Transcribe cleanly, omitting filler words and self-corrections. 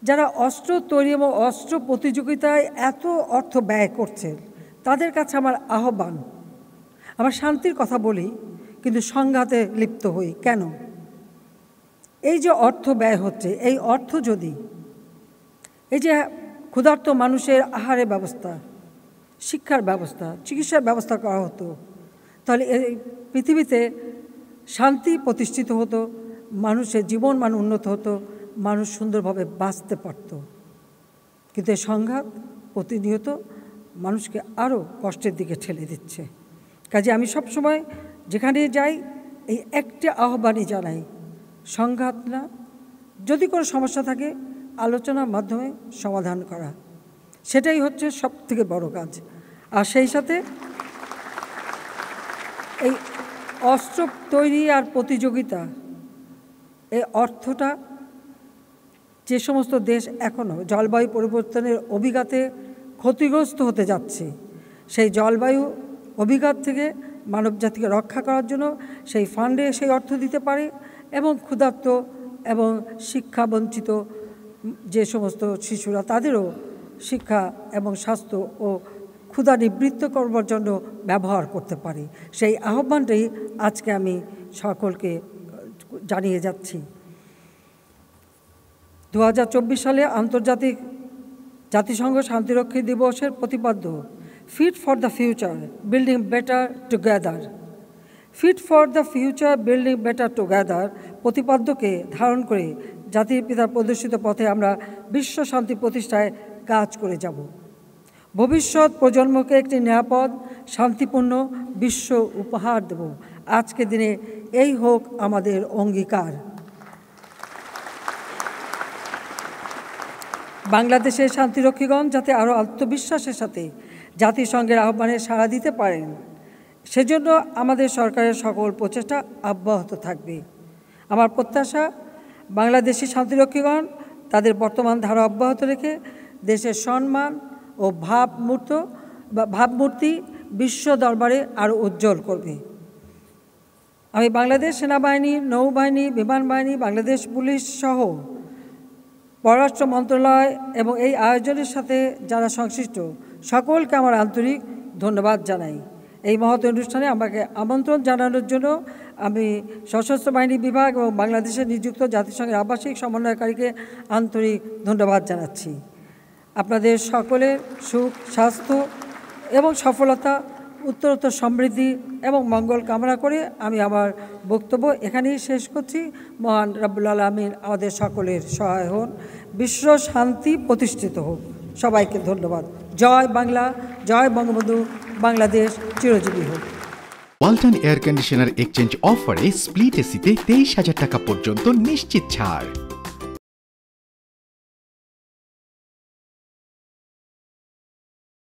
যারা অস্ত্র তৈরি এবং অস্ত্র প্রতিযোগিতায় এত অর্থ ব্যয় করছে তাদের কাছে আমার আহ্বান, আমরা শান্তির কথা বলি কিন্তু সংঘাতে লিপ্ত হই কেন? এই যে অর্থ ব্যয় হচ্ছে, এই অর্থ যদি এই যে ক্ষুধার্ত মানুষের আহারের ব্যবস্থা, শিক্ষার ব্যবস্থা, চিকিৎসার ব্যবস্থা করা হতো, তাহলে এই পৃথিবীতে শান্তি প্রতিষ্ঠিত হতো, মানুষের জীবন মান উন্নত হতো, মানুষ সুন্দরভাবে বাঁচতে পারত। কিন্তু এই সংঘাত প্রতিনিয়ত মানুষকে আরও কষ্টের দিকে ঠেলে দিচ্ছে। কাজে আমি সবসময় যেখানে যাই এই একটা আহ্বানই জানাই, সংঘাত না, যদি কোনো সমস্যা থাকে আলোচনার মাধ্যমে সমাধান করা, সেটাই হচ্ছে সবথেকে বড় কাজ। আর সেই সাথে এই অস্ত্র তৈরি আর প্রতিযোগিতা, এই অর্থটা যে সমস্ত দেশ এখনও জলবায়ু পরিবর্তনের অভিঘাতে ক্ষতিগ্রস্ত হতে যাচ্ছে, সেই জলবায়ু অভিঘাত থেকে মানবজাতিকে রক্ষা করার জন্য সেই ফান্ডে সেই অর্থ দিতে পারে এবং ক্ষুধার্ত এবং শিক্ষাবঞ্চিত যে সমস্ত শিশুরা তাদেরও শিক্ষা এবং স্বাস্থ্য ও ক্ষুধা নিবৃত্ত করবার জন্য ব্যবহার করতে পারে, সেই আহ্বানটাই আজকে আমি সকলকে জানিয়ে যাচ্ছি। 2024 সালে আন্তর্জাতিক জাতিসংঘ শান্তিরক্ষী দিবসের প্রতিপাদ্য fit for the future building better together, fit for the future building better together প্রতিপাদ্যকে ধারণ করে জাতির পিতার প্রদর্শিত পথে আমরা বিশ্ব শান্তি প্রতিষ্ঠায় কাজ করে যাব। ভবিষ্যৎ প্রজন্মকে একটি নিরাপদ শান্তিপূর্ণ বিশ্ব উপহার দেব। আজকের দিনে এই হোক আমাদের অঙ্গীকার। বাংলাদেশের শান্তিরক্ষীগণ যাতে আরও আত্মবিশ্বাসের সাথে জাতিসংঘের আহ্বানে সাড়া দিতে পারেন, সেজন্য আমাদের সরকারের সকল প্রচেষ্টা অব্যাহত থাকবে। আমার প্রত্যাশা, বাংলাদেশি শান্তিরক্ষীগণ তাদের বর্তমান ধারা অব্যাহত রেখে দেশের সম্মান ও ভাবমূর্তি বিশ্ব দরবারে আরও উজ্জ্বল করবে। আমি বাংলাদেশ সেনাবাহিনী, নৌবাহিনী, বিমান বাহিনী, বাংলাদেশ পুলিশ সহ পররাষ্ট্র মন্ত্রণালয় এবং এই আয়োজনের সাথে যারা সংশ্লিষ্ট সকলকে আমার আন্তরিক ধন্যবাদ জানাই। এই মহৎ অনুষ্ঠানে আমাকে আমন্ত্রণ জানানোর জন্য আমি সশস্ত্র বাহিনী বিভাগ এবং বাংলাদেশে নিযুক্ত জাতিসংঘের আবাসিক সমন্বয়কারীকে আন্তরিক ধন্যবাদ জানাচ্ছি। আপনাদের সকলের সুখ, স্বাস্থ্য এবং সফলতা, উত্তরোত্তর সমৃদ্ধি এবং মঙ্গল কামনা করে আমি আমার বক্তব্য এখানেই শেষ করছি। মহান রব্বুল আলামিন আমাদের সকলের সহায় হন, বিশ্ব শান্তি প্রতিষ্ঠিত হোক। সবাইকে ধন্যবাদ। জয় বাংলা, জয় বঙ্গবন্ধু, বাংলাদেশ চিরজীবী হোক। ওয়ালটন এয়ার কন্ডিশনার এক্সচেঞ্জ অফারে স্প্লিট এসিতে 23,000 টাকা পর্যন্ত নিশ্চিত ছাড়।